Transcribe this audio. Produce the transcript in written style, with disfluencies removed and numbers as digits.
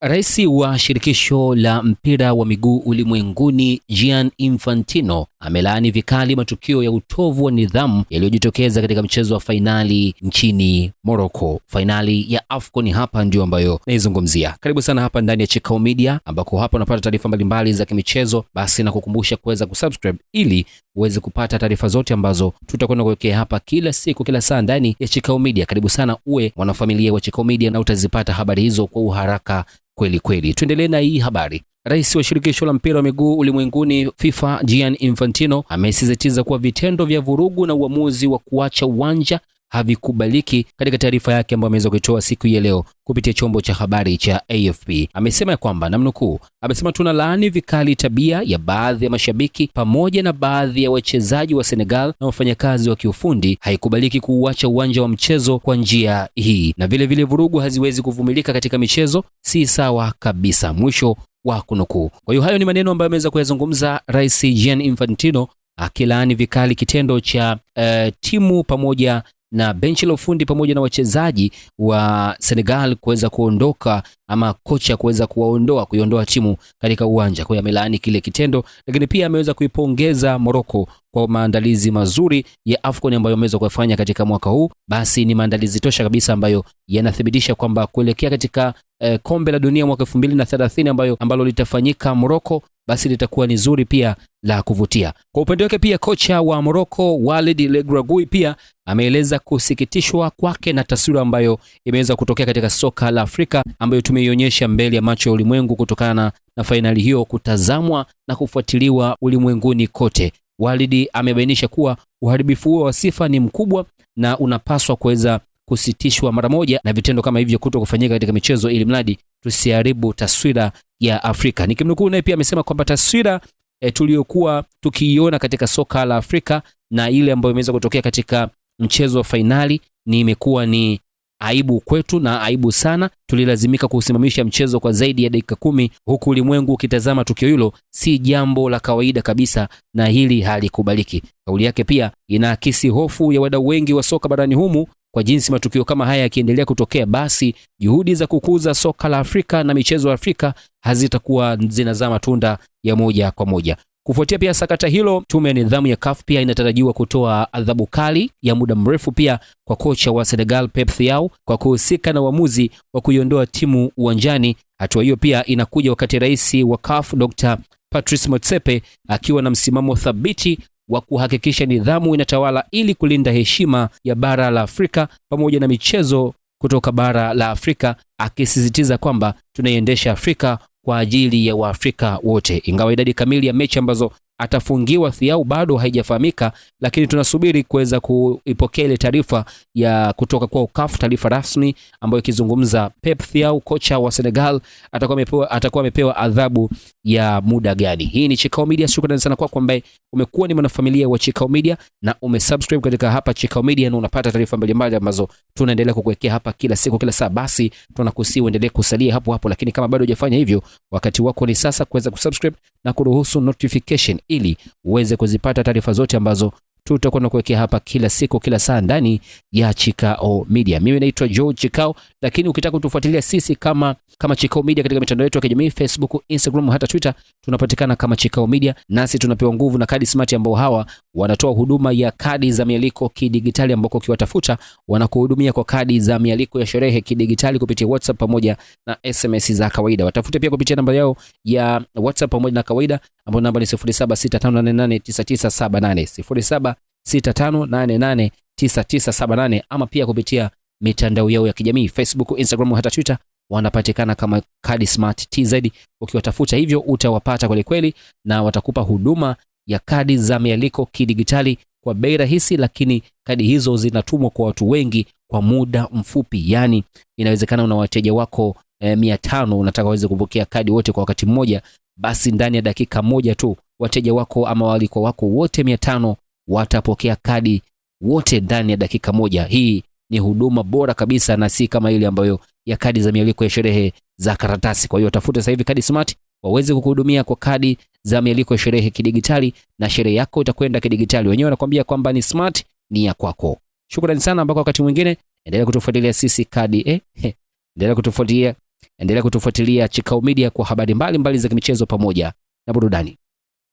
Rais wa shirikisho la mpira wa miguu ulimwenguni Gianni Infantino amelaani vikali matukio ya utovu wa nidhamu yaliyojitokeza katika mchezo wa fainali nchini Morocco. Fainali ya AFCON hapa ndio ambayo naizungumzia. Karibu sana hapa ndani ya Chikao Media, ambako hapa unapata taarifa mbalimbali za kimichezo. Basi na kukumbusha kuweza kusubscribe ili uweze kupata taarifa zote ambazo tutakwenda kuwekea hapa kila siku, kila saa ndani ya Chikao Media. Karibu sana uwe mwanafamilia wa Chikao Media na utazipata habari hizo kwa uharaka kweli kweli. Tuendelee na hii habari. Rais wa shirikisho la mpira wa miguu ulimwenguni FIFA Gianni Infantino amesisitiza kuwa vitendo vya vurugu na uamuzi wa kuacha uwanja havikubaliki. Katika taarifa yake ambayo ameweza kuitoa siku ya leo kupitia chombo cha habari cha AFP, amesema kwamba namnukuu, amesema tunalaani vikali tabia ya baadhi ya mashabiki pamoja na baadhi ya wachezaji wa Senegal na wafanyakazi wa kiufundi. Haikubaliki kuuacha uwanja wa mchezo kwa njia hii, na vile vile vurugu haziwezi kuvumilika katika michezo, si sawa kabisa, mwisho wa kunukuu. Kwa hiyo hayo ni maneno ambayo ameweza kuyazungumza Rais Gianni Infantino, akilaani vikali kitendo cha timu pamoja na benchi la ufundi pamoja na wachezaji wa Senegal kuweza kuondoka, ama kocha kuweza kuiondoa timu katika uwanja. Kwa hiyo amelaani kile kitendo, lakini pia ameweza kuipongeza Morocco kwa maandalizi mazuri ya AFCON ambayo ameweza kufanya katika mwaka huu. Basi ni maandalizi tosha kabisa ambayo yanathibitisha kwamba kuelekea katika kombe la dunia mwaka 2030 ambalo litafanyika Morocco, basi litakuwa ni zuri pia la kuvutia. Kwa upande wake pia kocha wa Morocco Walid Regragui pia ameeleza kusikitishwa kwake na taswira ambayo imeweza kutokea katika soka la Afrika ambayo tumeionyesha mbele ya macho ya ulimwengu kutokana na fainali hiyo kutazamwa na kufuatiliwa ulimwenguni kote. Walid amebainisha kuwa uharibifu huo wa sifa ni mkubwa na unapaswa kuweza kusitishwa mara moja, na vitendo kama hivyo kuto kufanyika katika michezo ili mradi tusiharibu taswira ya Afrika. Nikimnukuu, naye pia amesema kwamba taswira tuliyokuwa tukiiona katika soka la Afrika na ile ambayo imeweza kutokea katika mchezo wa fainali imekuwa ni aibu kwetu na aibu sana. Tulilazimika kusimamisha mchezo kwa zaidi ya dakika 10 huku ulimwengu ukitazama tukio hilo. Si jambo la kawaida kabisa na hili halikubaliki. Kauli yake pia inaakisi hofu ya wadau wengi wa soka barani humu kwa jinsi matukio kama haya yakiendelea kutokea, basi juhudi za kukuza soka la Afrika na michezo ya Afrika hazitakuwa zinazaa matunda ya moja kwa moja. Kufuatia pia sakata hilo, tume ya nidhamu ya CAF pia inatarajiwa kutoa adhabu kali ya muda mrefu pia kwa kocha wa Senegal Pep Thiaw kwa kuhusika na uamuzi wa kuiondoa timu uwanjani. Hatua hiyo pia inakuja wakati rais wa CAF Dr. Patrice Motsepe akiwa na msimamo thabiti wa kuhakikisha nidhamu inatawala ili kulinda heshima ya bara la Afrika pamoja na michezo kutoka bara la Afrika, akisisitiza kwamba tunaiendesha Afrika kwa ajili ya Waafrika wote. Ingawa idadi kamili ya mechi ambazo atafungiwa Thiaw bado haijafahamika, lakini tunasubiri kuweza kuipokea ile taarifa ya kutoka kwa CAF, taarifa rasmi ambayo ikizungumza Pep Thiaw kocha wa Senegal atakuwa amepewa adhabu ya muda gani. Hii ni Chikao Media. Shukrani sana kwako ambaye umekuwa ni mwanafamilia wa Chikao Media na umesubscribe katika hapa Chikao Media na unapata taarifa mbalimbali ambazo tunaendelea kukuwekea hapa kila siku kila saa. Basi tunakusihi uendelee kusalia hapo hapo, lakini kama bado hujafanya hivyo, wakati wako ni sasa kuweza kusubscribe na kuruhusu notification ili uweze kuzipata taarifa zote ambazo tutakuwa tunakuwekea hapa kila siku kila saa ndani ya Chikao Media. Mimi naitwa George Chikao, lakini ukitaka kutufuatilia sisi kama Chikao Media katika mitandao yetu ya kijamii Facebook, Instagram hata Twitter, tunapatikana kama Chikao Media. Nasi tunapewa nguvu na Kadi Smart ambao hawa wanatoa huduma ya kadi za mialiko kidigitali, ambako ukiwatafuta wanakuhudumia kwa kadi za mialiko ya sherehe kidigitali kupitia WhatsApp pamoja na SMS za kawaida. Watafute pia kupitia namba yao ya WhatsApp pamoja na kawaida ambayo namba ni 0765889978 0765889978, ama pia kupitia mitandao yao ya kijamii Facebook, Instagram hata Twitter, wanapatikana kama Kadi Smart TZ. Ukiwatafuta hivyo utawapata kweli kweli, na watakupa huduma ya kadi za mialiko kidigitali kwa bei rahisi, lakini kadi hizo zinatumwa kwa watu wengi kwa muda mfupi. Yani inawezekana una wateja wako 500 unataka waweze kupokea kadi wote kwa wakati mmoja, basi ndani ya dakika moja tu wateja wako ama waliko wako wote 500 watapokea kadi wote ndani ya dakika moja. Hii ni huduma bora kabisa na si kama ile ambayo ya kadi za mialiko ya sherehe za karatasi. Kwa hiyo tafuta sasa hivi Kadi Smart waweze kukuhudumia kwa kadi za mialiko ya sherehe kidigitali, na sherehe yako itakwenda kidigitali. Wenyewe wanakuambia kwamba ni smart, ni ya kwako. Shukrani sana, mpaka wakati mwingine. Endelea kutufuatilia sisi Kadi endelea kutufuatilia Endelea kutufuatilia Chikao Media kwa habari mbalimbali za kimichezo pamoja na burudani.